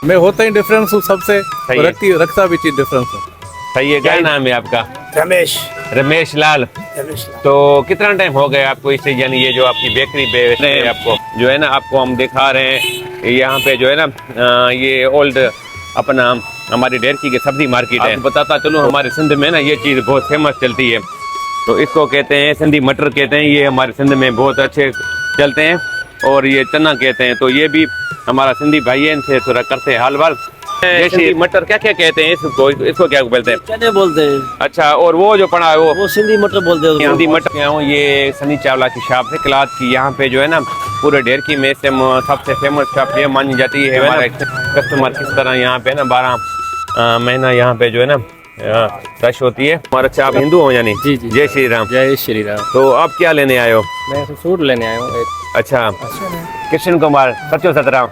मैं होता ही डिफरेंस हूँ सबसे, रखता भी चीज डिफरेंस है। सही है। क्या नाम है आपका? रमेश। रमेश लाल। तो कितना टाइम हो गया आपको इससे, यानी ये जो आपकी बेकरी पे आपको जो है ना, आपको हम दिखा रहे हैं यहाँ पे जो है ना, ये ओल्ड अपना हमारी डेरकी के सब्जी मार्केट है। बताता चलूँ, हमारे सिंध में ना ये चीज़ बहुत फेमस चलती है। तो इसको कहते हैं सिंधी मटर कहते हैं, ये हमारे सिंध में बहुत अच्छे चलते हैं। और ये चना कहते हैं, तो ये भी हमारा सिंधी भाई है, इनसे थोड़ा करते हैं हाल वाल। जैसे मटर क्या क्या कहते हैं इसको क्या बोलते हैं? चने बोलते हैं। अच्छा, और वो जो पड़ा है वो सिंधी मटर बोलते हैं। सिंधी मटर। ये सनी चावला की शॉप है क्लाथ की। यहाँ पे जो है ना पूरे डेरकी में से सबसे फेमस शॉप ये मानी जाती है। हमारे कस्टमर किस तरह यहाँ पे ना 12 महीना यहाँ पे जो है ना रश होती है। हमारा अच्छा, आप हिंदू हो यानी? जी जी। जय श्री राम। जय श्री राम। तो आप क्या लेने आए हो? मैं तो सूट लेने आया हूँ। अच्छा, कृष्ण कुमार सचो सतराम।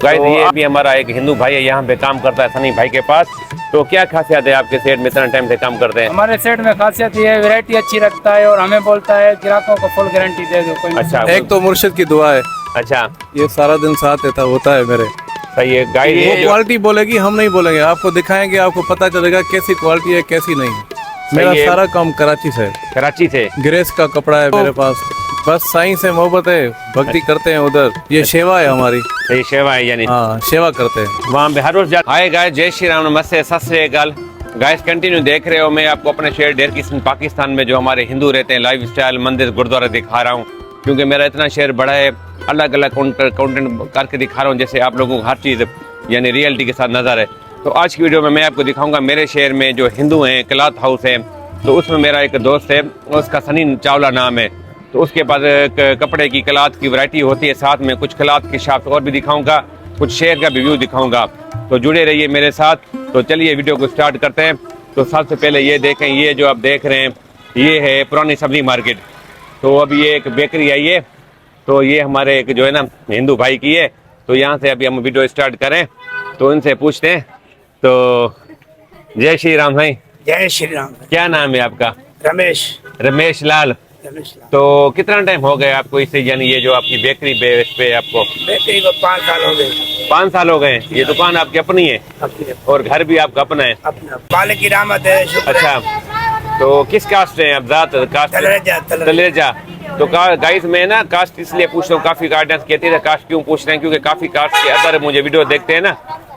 गाइस, ये भी हमारा एक हिंदू भाई है, यहाँ पे काम करता है सनी भाई के पास। तो क्या खासियत है आपके सेट में, इतना टाइम से काम करते हैं? हमारे सेट में खासियत ये है, वैरायटी अच्छी रखता है और हमें बोलता है ग्राहकों को फुल गारंटी दे दो। कोई अच्छा, एक तो मुर्शिद की दुआ है। अच्छा, ये सारा दिन साथ देता होता है मेरे। सही है। गाइस, वो क्वालिटी बोलेगी, हम नहीं बोलेंगे, आपको दिखाएंगे, आपको पता चलेगा कैसी क्वालिटी है कैसी नहीं। मेरा सारा काम कराची से। कराची से ग्रेस का कपड़ा है मेरे पास। बस साईं से मोहब्बत है, भक्ति करते हैं उधर। ये सेवा है हमारी। ये सेवा है यानी? हाँ, सेवा करते हैं वहाँ पे हर रोज। हाय गाइस, जय श्री राम, नमस्ते, सत श्री अकाल। गाइस, कंटिन्यू देख रहे हो, मैं आपको अपने शहर डेरकी पाकिस्तान में जो हमारे हिंदू रहते हैं लाइफ स्टाइल मंदिर गुरुद्वारा दिखा रहा हूँ। क्योंकि मेरा इतना शहर बड़ा है, अलग अलग कंटेंट करके दिखा रहा हूँ, जैसे आप लोगों को हर चीज़ यानी रियलिटी के साथ नजर है। तो आज की वीडियो में मैं आपको दिखाऊंगा मेरे शहर में जो हिंदू हैं क्लॉथ हाउस है। तो उसमें मेरा एक दोस्त है, उसका सनी चावला नाम है। तो उसके पास कपड़े की क्लॉथ की वैरायटी होती है, साथ में कुछ क्लॉथ की शॉप और भी दिखाऊंगा, कुछ शहर का भी व्यू दिखाऊंगा। तो जुड़े रहिए मेरे साथ। तो चलिए वीडियो को स्टार्ट करते हैं। तो सबसे पहले ये देखें, ये जो आप देख रहे हैं ये है पुरानी सब्जी मार्केट। तो अभी ये एक बेकरी आई है, तो ये हमारे एक जो है ना हिंदू भाई की है। तो यहाँ से अभी हम वीडियो स्टार्ट करें, तो इनसे पूछते हैं। तो जय श्री राम भाई। जय श्री राम। क्या नाम है आपका? रमेश। रमेश लाल। तो कितना टाइम हो गया आपको इससे, यानी ये जो आपकी बेकरी पे आपको? बेकरी को 5 साल हो गए। 5 साल हो गए। ये दुकान आपकी अपनी है? अपनी। और घर भी आपका अपना है? अपना। मालिक की रहमत है, शुक्र है। अच्छा, तो किस कास्ट है आप? जात कास्ट? तलेजा। तो गाइस, मैं ना कास्ट इसलिए पूछ रहा हूँ, काफी गार्डियंस कहते हैं कास्ट क्यों पूछ रहे हैं, क्योंकि काफी कास्ट के अदर मुझे वीडियो देखते हैं ना,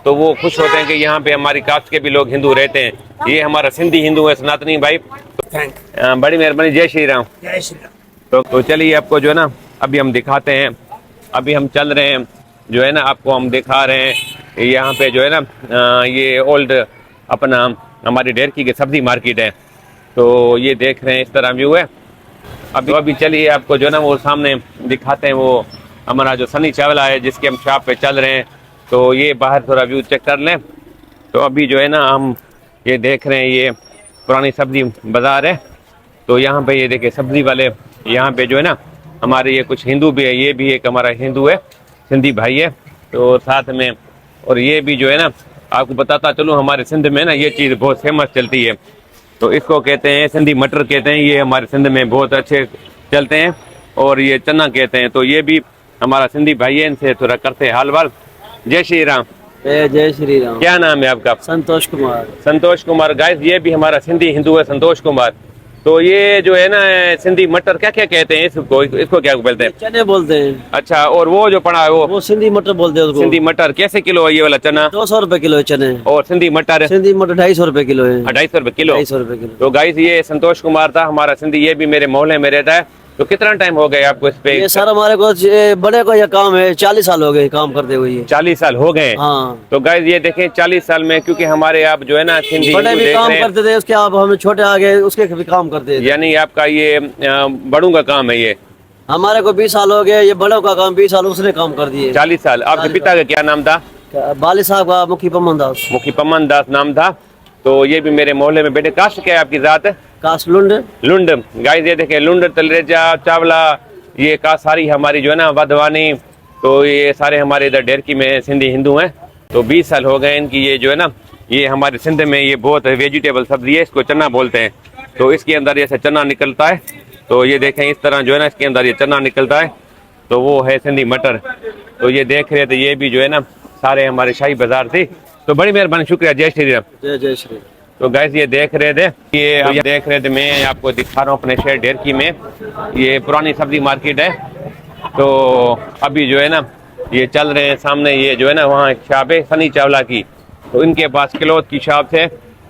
तो वो खुश होते हैं कि यहाँ पे हमारी कास्ट के भी लोग हिंदू रहते हैं। ये हमारा सिंधी हिंदू है, सनातनी भाई। बड़ी मेहरबानी। जय श्री राम। जय श्री राम। तो चलिए आपको जो है ना अभी हम दिखाते हैं। अभी हम चल रहे हैं जो है ना, आपको हम दिखा रहे हैं यहाँ पे जो है ना, ये ओल्ड अपना हमारी डेरकी के सब्जी मार्केट है। तो ये देख रहे हैं, इस तरह व्यू है। अभी चलिए आपको जो है ना वो सामने दिखाते हैं, वो हमारा जो सनी चावला है जिसके हम शॉप पे चल रहे हैं। तो ये बाहर थोड़ा व्यू चेक कर लें। तो अभी जो है ना हम ये देख रहे हैं, ये पुरानी सब्जी बाजार है। तो यहाँ पे ये देखिए सब्जी वाले यहाँ पे जो है ना हमारे ये कुछ हिंदू भी है, ये भी एक हमारा हिंदू है, सिंधी भाई है। तो साथ में और ये भी जो है ना, आपको बताता चलूँ, हमारे सिंध में ना ये चीज़ बहुत फेमस चलती है। तो इसको कहते हैं सिंधी मटर कहते हैं, ये हमारे सिंध में बहुत अच्छे चलते हैं। और ये चना कहते हैं, तो ये भी हमारा सिंधी भाई है, इनसे थोड़ा करते हैं हाल वाल। जय श्री राम। जय श्री राम। क्या नाम है आपका? संतोष कुमार। संतोष कुमार। गाइस, ये भी हमारा सिंधी हिंदू है, संतोष कुमार। तो ये जो है ना सिंधी मटर क्या क्या कहते हैं इसको क्या बोलते हैं? चने बोलते हैं। अच्छा, और वो जो पड़ा है वो सिंधी मटर बोलते हैं उसको। सिंधी मटर कैसे किलो है ये वाला चना? 200 रुपए किलो है चने। और सिंधी मटर? सिंधी मटर 250 रुपए किलो है। 250 रुपए किलो। 250 रुपए किलो। तो गाइस, ये संतोष कुमार था हमारा सिंधी, ये भी मेरे मोहल्ले में रहता है। तो कितना टाइम हो गया आपको इस पे? ये सर हमारे को बड़े को ये काम है, 40 साल हो गए काम करते हुए। 40 साल हो गए। हाँ। तो गाइस ये देखें 40 साल में, क्योंकि हमारे आप जो है ना सिंधी बड़े भी काम करते थे, उसके आप हमें छोटे आ गए, उसके भी काम करते थे। यानी आपका ये बड़ों का काम है ये? हमारे को 20 साल हो गए, ये बड़ों का काम 20 साल उसने काम कर दिए। 40 साल। आपके पिता का क्या नाम था? बाली साहब का मुखी पमन दास। मुखी पमन दास नाम था। तो ये भी मेरे मोहल्ले में। बेटे कास्ट क्या है आपकी जात? कास्ट लुंड। लुंड। गाइस ये देखें, लुंड, तलरेजा, चावला, ये का सारी हमारी जो है ना वधवानी। तो ये सारे हमारे इधर डेरकी में सिंधी हिंदू हैं। तो 20 साल हो गए इनकी। ये जो है ना, ये हमारे सिंध में ये बहुत वेजिटेबल सब्जी है, इसको चना बोलते हैं। तो इसके अंदर जैसे चना निकलता है, तो ये देखें इस तरह जो है ना इसके अंदर ये चना निकलता है। तो वो है सिंधी मटर। तो ये देख रहे थे, ये भी जो है ना सारे हमारे शाही बाजार थी। तो बड़ी मेहरबानी, शुक्रिया, जय श्री राम। जय जय श्री। तो गैस ये देख रहे थे, ये आप देख रहे थे, मैं आपको दिखा रहा हूँ अपने शहर ढेरकी में, ये पुरानी सब्जी मार्केट है। तो अभी जो है ना ये चल रहे हैं सामने, ये जो है ना वहाँ शॉप है सनी चावला की, तो इनके पास क्लॉथ की शॉप है।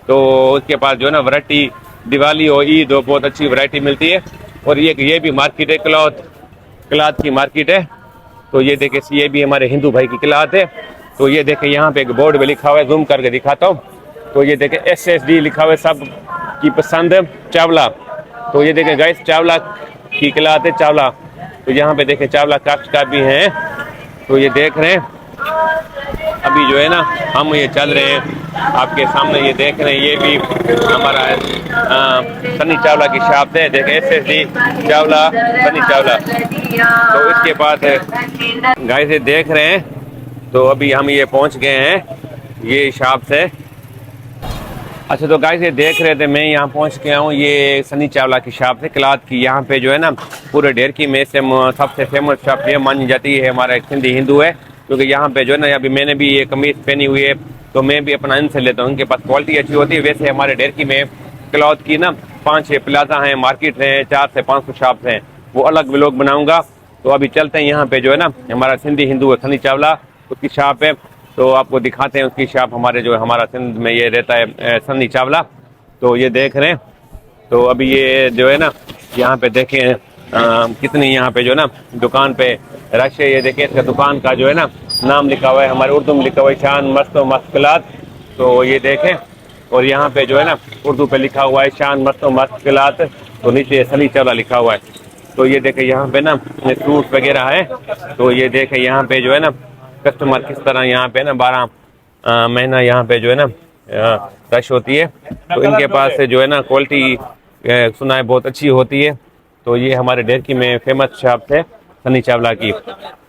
तो उसके पास जो है ना वैरायटी दिवाली और ईद हो बहुत अच्छी वैरायटी मिलती है। और ये भी मार्केट है, क्लॉथ की मार्केट है। तो ये देखे, ये भी हमारे हिंदू भाई की क्लॉथ है। तो ये देखे यहाँ पे एक बोर्ड पे लिखा हुआ है, जूम करके दिखाता हूँ। तो ये देखे SSD लिखा हुआ है, सब की पसंद चावला। तो ये देखे गाइस, चावला की क्लॉथ है, चावला। तो यहाँ पे देखे चावला कास्ट का भी है। तो ये देख रहे हैं, अभी जो है ना हम ये चल रहे हैं आपके सामने, ये देख रहे हैं, ये भी हमारा सनी चावला की शॉप है। देखे SSD चावला, सनी चावला। तो इसके बाद गाइस ये देख रहे हैं, तो अभी हम ये पहुंच गए हैं ये शॉप से। अच्छा, तो गाइस ये देख रहे थे, मैं यहाँ पहुंच गया हूँ, ये सनी चावला की शॉप है क्लॉथ की। यहाँ पे जो है ना पूरे ढेरकी में से सबसे फेमस शॉप ये मानी जाती है, हमारा एक सिंधी हिंदू है। क्योंकि यहाँ पे जो है ना, अभी मैंने भी ये कमीज पहनी हुई है, तो मैं भी अपना इनसे लेता हूँ, उनके पास क्वालिटी अच्छी होती है। वैसे हमारे ढेरकी में क्लॉथ की ना 5-6 प्लाजा हैं, मार्केट हैं, 400 से 500 शॉप हैं, वो अलग व्लॉग बनाऊंगा। तो अभी चलते हैं, यहाँ पे जो है ना हमारा सिंधी हिंदू है सनी चावला, उसकी शॉप है। तो आपको दिखाते हैं उसकी शॉप, हमारे जो हमारा सिंध में ये रहता है सनी चावला। तो ये देख रहे हैं, तो अभी ये जो है ना यहाँ पे देखें कितनी यहाँ पे जो है ना दुकान पे रश है। ये देखें, इसका दुकान का जो है ना नाम लिखा हुआ है, हमारे उर्दू में लिखा हुआ है, शान मस्त मस्त क्लॉथ। तो ये देखें, और यहाँ पे जो है ना उर्दू पे लिखा हुआ है शान मस्त मस्त क्लॉथ, तो नीचे सनी चावला लिखा हुआ है। तो ये देखें यहाँ पे ना सूट वगैरह है। तो ये देखें यहाँ पे जो है ना कस्टमर किस तरह यहाँ पे ना 12 महीना यहाँ पे जो है ना रश होती है। तो इनके पास से जो है ना क्वालिटी सुना है बहुत अच्छी होती है। तो ये हमारे ढेरकी में फेमस शॉप है सनी चावला की।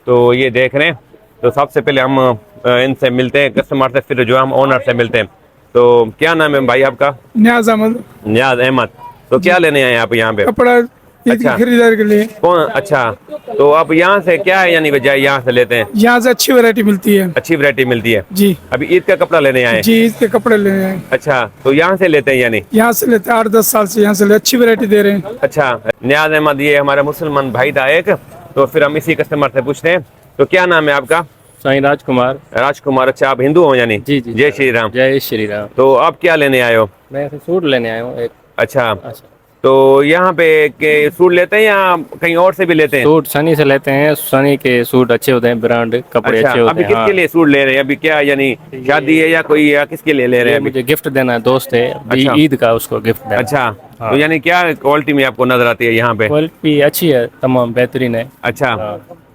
तो ये देख रहे हैं, तो सबसे पहले हम इनसे मिलते हैं कस्टमर से, फिर जो हम ओनर से मिलते हैं। तो क्या नाम है भाई आपका? न्याज अहमद। न्याज अहमद। तो क्या लेने आए आप यहाँ पे? कपड़ा अच्छा, खरीदार के लिए। कौन? अच्छा, तो आप यहाँ से क्या है यानी बजाय यहाँ से लेते हैं? यहाँ से अच्छी वैरायटी मिलती है। अच्छी वैरायटी मिलती है जी। अभी ईद का कपड़ा लेने आए? जी, ईद के कपड़े लेने आए। अच्छा, तो यहाँ से लेते हैं यानी? यहाँ से लेते हैं, 8-10 साल से यहाँ से अच्छी वैरायटी दे रहे हैं। अच्छा, न्याज अहमद ये हमारा मुसलमान भाई था एक। तो फिर हम इसी कस्टमर से पूछते हैं, तो क्या नाम है आपका? साईं राजकुमार। राजकुमार। अच्छा, आप हिंदू हो यानी? जी जी। जय श्री राम। जय श्री राम। तो आप क्या लेने आए हो? मैं ऐसे सूट लेने आया हूँ एक। अच्छा, अच्छा, तो यहाँ पे के सूट लेते हैं या कहीं और से भी लेते हैं? सूट सनी से लेते हैं, सनी के सूट अच्छे होते हैं, ब्रांड कपड़े अच्छा, अच्छे होते अभी हैं। किसके लिए सूट ले रहे हैं? अभी क्या यानी शादी है या कोई, या किसके लिए ले रहे हैं अभी? मुझे गिफ्ट देना है, दोस्त है, अच्छा। ईद का उसको गिफ्ट देना। अच्छा, हाँ। तो यानी क्या क्वालिटी में आपको नजर आती है यहाँ पे? क्वालिटी अच्छी है, तमाम बेहतरीन है। अच्छा,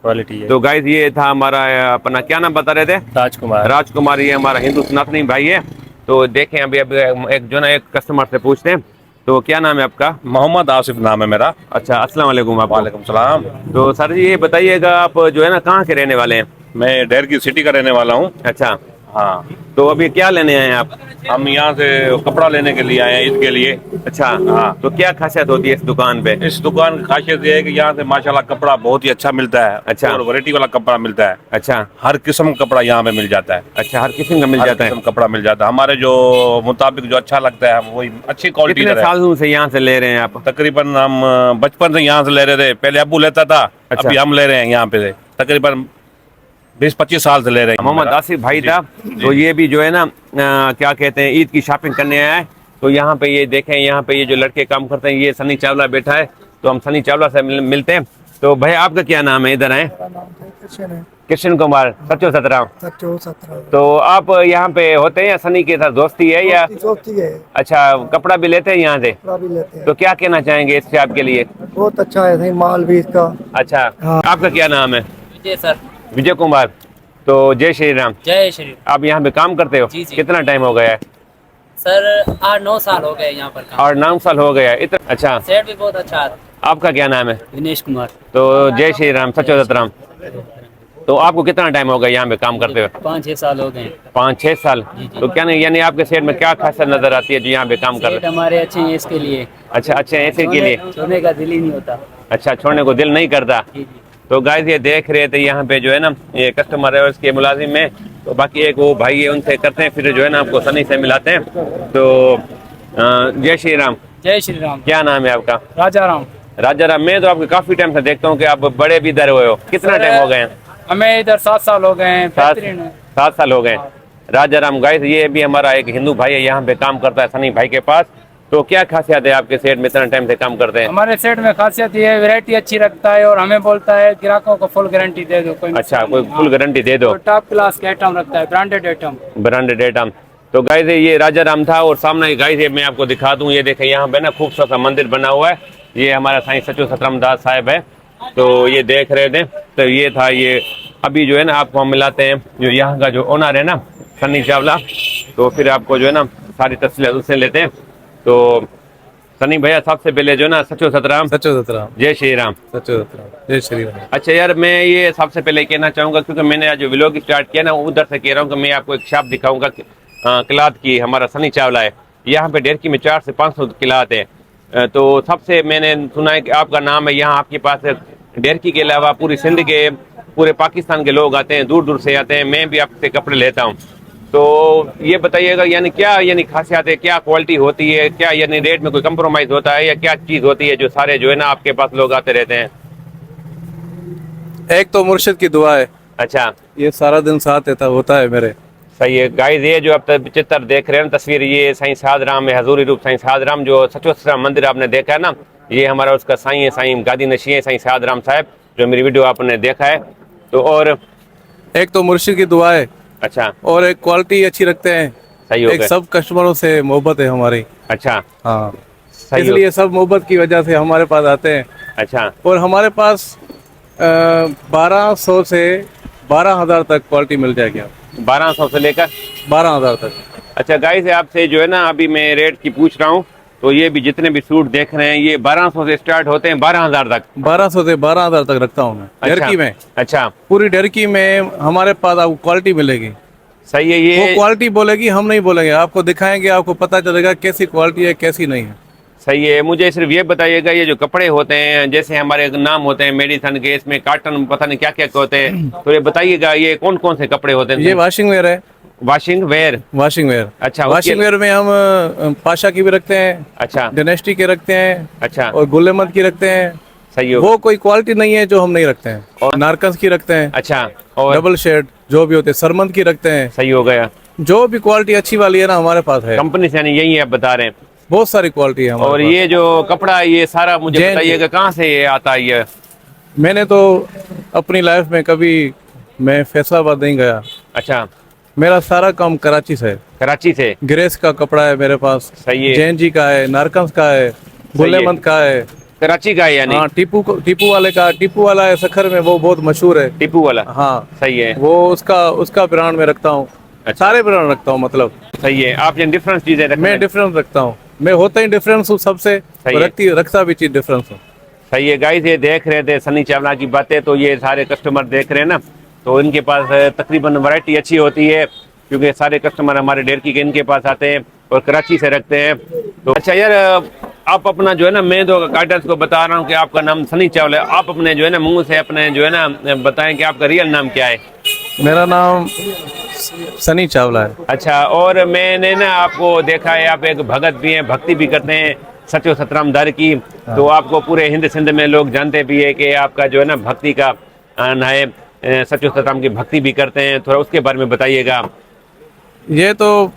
क्वालिटी है। तो गाइस ये था हमारा अपना, क्या नाम बता रहे थे? राजकुमार। राजकुमार। ये हमारा हिंदू सनातनी भाई है। तो देखें अभी एक जो ना एक कस्टमर से पूछते हैं, तो क्या नाम है आपका? मोहम्मद आसिफ नाम है मेरा। अच्छा, अस्सलाम वालेकुम। आप? वालेकुम सलाम। तो सर जी ये बताइएगा, आप जो है ना कहाँ के रहने वाले हैं? मैं ढेरकी सिटी का रहने वाला हूँ। अच्छा, हाँ, तो अभी क्या लेने आए हैं आप? हम यहाँ से कपड़ा लेने के लिए आए हैं ईद के लिए। अच्छा, हाँ। तो क्या खासियत होती है इस दुकान पे? इस दुकान की खासियत ये है कि यहाँ से माशाल्लाह कपड़ा बहुत ही अच्छा मिलता है। अच्छा। और वैरायटी वाला कपड़ा मिलता है। अच्छा। हर किस्म का कपड़ा यहाँ पे मिल जाता है। अच्छा, हर किस्म का मिल हर जाता है? किस्म का कपड़ा मिल जाता है, हमारे जो मुताबिक जो अच्छा लगता है हम वही अच्छी क्वालिटी कितने सालों से यहाँ से ले रहे हैं आप? तकरीबन हम बचपन से यहाँ से ले रहे थे। पहले अबू लेता था, अच्छा। अभी हम ले रहे हैं यहाँ पे से तकरीबन 20-25 साल से ले रहे हैं। मोहम्मद आसिफ भाई था। तो ये भी जो है ना क्या कहते हैं, ईद की शॉपिंग करने आया है। तो यहाँ पे ये देखें, यहाँ पे ये जो लड़के काम करते हैं, ये सनी चावला बैठा है। तो हम सनी चावला से मिलते हैं। तो भाई आपका क्या नाम है? इधर आए। कृष्ण कुमार। सचो सतराम। तो आप यहाँ पे होते हैं या सनी के साथ दोस्ती है या? दोस्ती है। अच्छा, कपड़ा भी लेते हैं यहाँ से? कपड़ा भी लेते हैं। तो क्या कहना चाहेंगे इस शॉप के लिए? बहुत अच्छा है, माल भी इसका। अच्छा, हाँ। आपका क्या नाम है? विजय सर। विजय कुमार। तो जय श्री राम। जय श्री। आप यहाँ पे काम करते हो? जी, जी। कितना टाइम हो गया है? सर 8-9 साल हो गए यहाँ पर काम। और 9 साल हो गया इतना? अच्छा, सेट भी बहुत अच्छा है। आपका क्या नाम है? दिनेश कुमार। तो जय श्री राम, सचो सतराम। तो आपको कितना टाइम हो गया यहाँ पे काम करते हुए? 5-6 साल हो गए। 5-6 साल। तो क्या नहीं, यानी आपके सेट में क्या खासियत नजर आती है जो यहाँ पे काम कर सेट रहे हैं? हमारे अच्छे हैं इसके लिए। अच्छा, अच्छे ऐसे के लिए? छोड़ने का दिल ही नहीं होता। अच्छा, छोड़ने को दिल नहीं करता। जी जी। तो गाइस ये देख रहे थे यहाँ पे जो है ना ये कस्टमर है उसके मुलाजिम में, तो बाकी एक वो भाई है उनसे करते हैं, फिर जो है ना आपको सनी से मिलाते हैं। तो जय श्री राम। जय श्री राम। क्या नाम है आपका? राजा राम। राजा राम। मैं तो आपको काफी टाइम से देखता हूँ कि आप बड़े भी इधर हुए हो, कितना टाइम हो गए हैं? हमें इधर 7 साल हो गए हैं। 7 साल हो गए। राजा राम। गाइस ये भी हमारा एक हिंदू भाई है, यहाँ पे काम करता है सनी भाई के पास। तो क्या खासियत है आपके सेट में, इतना टाइम से काम करते हैं? हमारे सेट में खासियत ये है, वैरायटी अच्छी रखता है और हमें बोलता है ग्राहकों को फुल गारंटी दे दो। कोई अच्छा, कोई फुल गारंटी दे दो। टॉप क्लास के आइटम रखता है, ब्रांडेड आइटम। Branded item. तो गाइस ये राजा राम था, और सामने गाइस ये मैं आपको दिखा दूं, ये देखें यहाँ पे ना खूबसूरत सा मंदिर बना हुआ है। ये हमारा साईं सचू सतराम दास साहब है, तो ये देख रहे थे। तो ये था, ये अभी जो है ना आपको हम मिलाते हैं जो यहाँ का जो ओनर है ना सनी चावला, तो फिर आपको जो है ना सारी तस्वीरें उससे लेते हैं। तो सनी भैया सबसे पहले जो है ना सचो सतराम। सचो सतराम। जय श्री राम। सचो सतराम। जय श्री राम। अच्छा यार, मैं ये सबसे पहले कहना चाहूँगा, क्योंकि मैंने आज जो व्लॉग स्टार्ट किया ना उधर से कह रहा हूँ कि मैं आपको एक शॉप दिखाऊंगा क्लॉथ की, हमारा सनी चावला है। यहाँ पे डेढ़की में 400 से 500 क्लॉथ है। तो सबसे मैंने सुना है कि आपका नाम है, यहाँ आपके पास डेढ़की के अलावा पूरी सिंध के, पूरे पाकिस्तान के लोग आते हैं, दूर दूर से आते हैं। मैं भी आपसे कपड़े लेता हूँ, तो ये बताइएगा यानी क्या यानी खासियत है, क्या क्वालिटी होती है, क्या यानी रेट में कोई कंप्रोमाइज होता है, या क्या चीज होती है जो सारे जो है ना आपके पास लोग आते रहते हैं? एक तो मुर्शिद की दुआ है। अच्छा, ये सारा दिन साथ होता है मेरे। सही है। गाइस ये जो आप चित्र देख रहे हैं तस्वीर, ये साईं साध राम है, हजूरी रूप साईं साध राम जो सचो सतराम मंदिर आपने देखा है ना, ये हमारा उसका साईं है, साईं गादी नशी है साईं साध राम साहब, जो मेरी वीडियो आपने देखा है। तो और एक तो मुर्शिद की दुआ है। अच्छा, और एक क्वालिटी अच्छी रखते हैं। सही हो एक गया। सब कस्टमरों से मोहब्बत है हमारी। अच्छा, हाँ, सही हो। इसलिए सब मोहब्बत की वजह से हमारे पास आते हैं। अच्छा, और हमारे पास 1200 से 12,000 तक क्वालिटी मिल जाएगी। आप 1200 से लेकर 12,000 तक। अच्छा गाइस, आपसे जो है ना अभी मैं रेट की पूछ रहा हूँ, तो ये भी जितने भी सूट देख रहे हैं ये 1200 से स्टार्ट होते हैं 12,000 तक। 1200 से 12,000 तक रखता हूँ मैं। अच्छा, डेढ़की में। अच्छा, पूरी डेढ़की में हमारे पास आपको क्वालिटी मिलेगी। सही है। ये वो क्वालिटी बोलेगी, हम नहीं बोलेंगे, आपको दिखाएंगे, आपको पता चलेगा कैसी क्वालिटी है कैसी नहीं है। सही है। मुझे सिर्फ ये बताइएगा, ये जो कपड़े होते हैं जैसे हमारे नाम होते हैं मेडिसन के, इसमें कॉटन पता नहीं क्या क्या होते हैं, तो ये बताइएगा ये कौन कौन से कपड़े होते हैं? ये वॉशिंग वेयर है। Washing where. Washing where. अच्छा, वॉशिंग वेयर में हम पाशा की भी रखते हैं। अच्छा, डायनेस्टी के रखते हैं। अच्छा, और गुलेमत की रखते हैं। सही हो। वो कोई क्वालिटी नहीं है जो हम नहीं रखते हैं। और नारकस की रखते हैं। अच्छा, और डबल शेड जो भी होते हैं, सरमंद की रखते हैं। सही हो गया। जो भी क्वालिटी अच्छी वाली है ना हमारे पास है। कंपनी से यानी यही आप बता रहे हैं? बहुत सारी क्वालिटी है हमारे और पास। ये जो कपड़ा ये सारा मुझे जैन- बताइएगा कहाँ से ये आता है? ये मैंने तो अपनी लाइफ में कभी मैं फैसलाबाद नहीं गया। अच्छा, मेरा सारा काम कराची से है। कराची से? ग्रेस का कपड़ा है मेरे पास। सही है। जैन जी का है, नारकंस का है, गुलेमंद का है। कराची का है यानी? हाँ, टीपू वाले का, टीपू वाला है सखर में, वो बहुत मशहूर है। टीपू वाला? हाँ, सही है। वो उसका ब्रांड में रखता हूँ। अच्छा। सारे ब्रांड रखता हूँ, मतलब सही है। आप ये डिफरेंस चीजें रखते मैं हैं? डिफरेंस रखता हूँ। मैं होता ही डिफरेंस हूँ सबसे, सही और है। रखता भी चीज डिफरेंस हूँ। सही है। गाइस ये देख रहे थे सनी चावला की बातें, तो ये सारे कस्टमर देख रहे हैं ना, तो इनके पास तकरीबन वैरायटी अच्छी होती है, क्योंकि सारे कस्टमर हमारे डेढ़की के इनके पास आते हैं और कराची से रखते हैं। तो अच्छा यार, आप अपना जो है ना, मैं तो गाइडर्स को बता रहा हूँ कि आपका नाम सनी चावला है, आप अपने जो है ना मुंह से अपने जो है ना बताएं कि आपका रियल नाम क्या है? मेरा नाम सनी चावला है। अच्छा, और मैंने ना आपको देखा है आप एक भगत भी हैं, भक्ति भी करते हैं सचो सतराम दर की, तो आपको पूरे हिंद सिंध में लोग जानते भी है कि आपका जो है ना भक्ति का है, सचो सतराम की भक्ति भी करते हैं, थोड़ा उसके बारे में बताइएगा। ये तो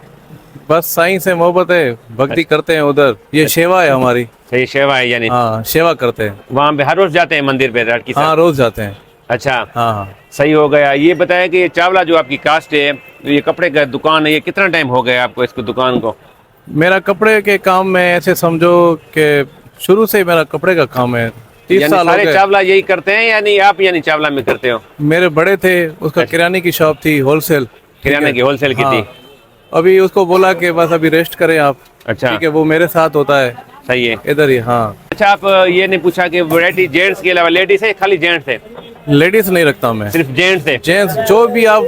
बस साईं से मोहब्बत है, भक्ति करते हैं उधर। ये सेवा है हमारी। सही सेवा है यानी? हाँ, सेवा करते हैं। वहाँ पे हर रोज जाते हैं मंदिर पे लड़की हाँ, रोज जाते हैं। अच्छा, हाँ हाँ। सही हो गया। ये बताया कि ये चावला जो आपकी कास्ट है, तो ये कपड़े का दुकान है, ये कितना टाइम हो गया आपको इसको दुकान को? मेरा कपड़े के काम में ऐसे समझो कि शुरू से मेरा कपड़े का काम है। 30 यानी साल हो सारे गए। चावला यही करते हैं यानी आप यानी चावला में करते हो? मेरे बड़े थे, उसका किराने की शॉप थी, होलसेल। किराने की होलसेल की थी? अभी उसको बोला कि बस अभी रेस्ट करें आप। अच्छा, ठीक है, वो मेरे साथ होता है। सही है। इधर ही। हाँ। अच्छा, आप ये नहीं पूछा कि वैरायटी जेंट्स के अलावा लेडीज है, खाली जेंट्स है? लेडीज नहीं रखता मैं, सिर्फ जेंट्स है? जेंट्स जो भी आप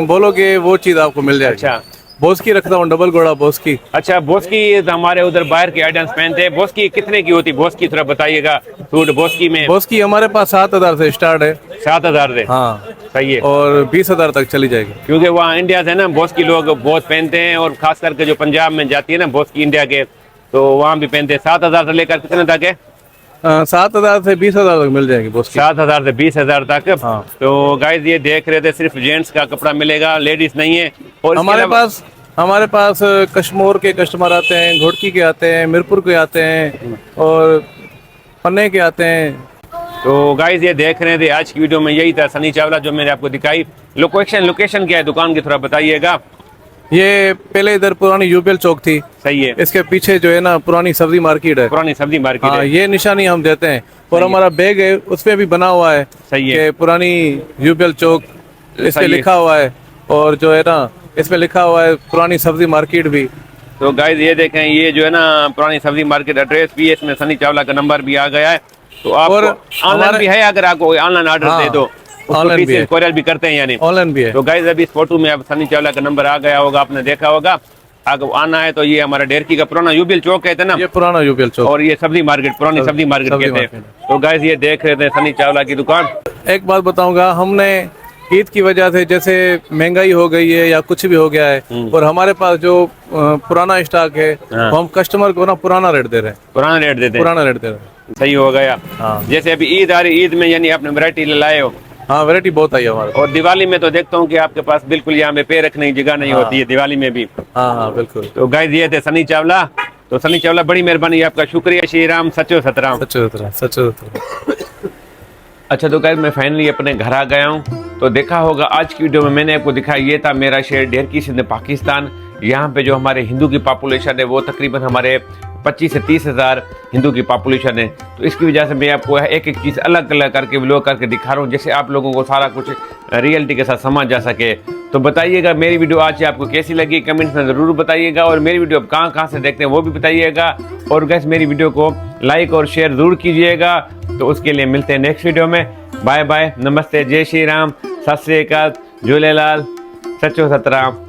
बोलोगे वो चीज आपको मिल जाएगी। अच्छा, बोस की रखता हूँ, डबल घोड़ा बोस की। अच्छा, बोस की हमारे उधर बाहर के आइडियंस पहनते हैं। बोस की कितने की होती है? बोस की थोड़ा बताइएगा सूट। बोस की में बोस की हमारे पास 7,000 से स्टार्ट है। 7,000 से? हाँ, सही है। और 20,000 तक चली जाएगी। क्योंकि वहाँ इंडिया से ना बोस की लोग बहुत पहनते हैं, और खास करके जो पंजाब में जाती है ना बोस की इंडिया के, तो वहाँ भी पहनते हैं। 7,000 से लेकर कितने तक है? 7,000 से 20,000 तक मिल जाएगी बोस की। 7,000 से 20,000 तक। हाँ। तो गाइस ये देख रहे थे, सिर्फ जेंट्स का कपड़ा मिलेगा, लेडीज नहीं है। और हमारे पास कश्मीर के कस्टमर आते हैं, घोड़की के आते हैं, मीरपुर के आते हैं, और पन्ने के आते हैं। तो गाइस ये देख रहे थे, आज की वीडियो में यही था सनी चावला जो मैंने आपको दिखाई। लोकेशन क्या है दुकान की, थोड़ा बताइएगा। ये पहले इधर पुरानी यूपीएल चौक थी। सही है। इसके पीछे जो है ना पुरानी सब्जी मार्केट है। पुरानी सब्जी मार्केट हाँ, है। ये निशानी हम देते हैं। और सही हमारा बैग है, उसपे भी बना हुआ है। सही है। कि पुरानी यूपीएल चौक इस पे सही है। लिखा हुआ है, और जो है ना इसमें लिखा हुआ है पुरानी सब्जी मार्केट भी। तो गाइस ये देखें, ये जो है ना पुरानी सब्जी मार्केट एड्रेस भी है, इसमें सनी चावला का नंबर भी आ गया है। तो आप ऑनलाइन भी है, अगर आपको ऑनलाइन ऑर्डर हाँ, दे दो, ऑनलाइन भी है। कोरियर भी करते हैं यानी। ऑनलाइन भी है। तो गाइस अभी इस फोटो में अब सनी चावला का नंबर आ गया होगा, आपने देखा होगा। अगर आना है तो ये हमारा डेरकी का पुराना यूपीएल चौक कहते हैं ना, ये पुराना यूपीएल चौक, और ये सब्जी मार्केट, पुरानी सब्जी मार्केट कहते हैं। तो गाइस ये देख रहे थे सनी चावला की दुकान। एक बात बताऊंगा, हमने ईद की वजह से जैसे महंगाई हो गई है या कुछ भी हो गया है, और हमारे पास जो पुराना स्टॉक है, हाँ। वो हम कस्टमर को ना पुराना रेट दे रहे हैं। पुराना रेट देते हैं। पुराना रेट दे रहे हैं। सही हो गया। हाँ। जैसे अभी ईद आ रही, ईद में यानी आपने वैरायटी लाए हो। हाँ, वैरायटी बहुत आई है हमारे। और दिवाली में तो देखता हूँ कि आपके पास बिल्कुल यहाँ पे पैर रखने की जगह नहीं होती है दिवाली में भी। हाँ हाँ बिल्कुल। तो गाइस ये थे सनी चावला। तो सनी चावला बड़ी मेहरबानी, आपका शुक्रिया। श्री राम, सचो सतराम। सच। अच्छा, तो गाइस मैं फाइनली अपने घर आ गया हूँ। तो देखा होगा आज की वीडियो में मैंने आपको दिखाया, ये था मेरा शहर डेरकी सिंध पाकिस्तान। यहाँ पे जो हमारे हिंदू की पॉपुलेशन है वो तकरीबन हमारे 25 से 30 हज़ार हिंदू की पॉपुलेशन है। तो इसकी वजह से मैं आपको एक एक चीज़ अलग अलग करके व्लॉग करके दिखा रहा हूँ, जैसे आप लोगों को सारा कुछ रियलिटी के साथ समझ जा सके। तो बताइएगा मेरी वीडियो आज आपको कैसी लगी, कमेंट्स में ज़रूर बताइएगा। और मेरी वीडियो आप कहाँ कहाँ से देखते हैं वो भी बताइएगा। और गाइस मेरी वीडियो को लाइक और शेयर ज़रूर कीजिएगा। तो उसके लिए मिलते हैं नेक्स्ट वीडियो में। बाय बाय, नमस्ते, जय श्री राम, सत श्री अकाल, झूलेलाल, सचो सतराम।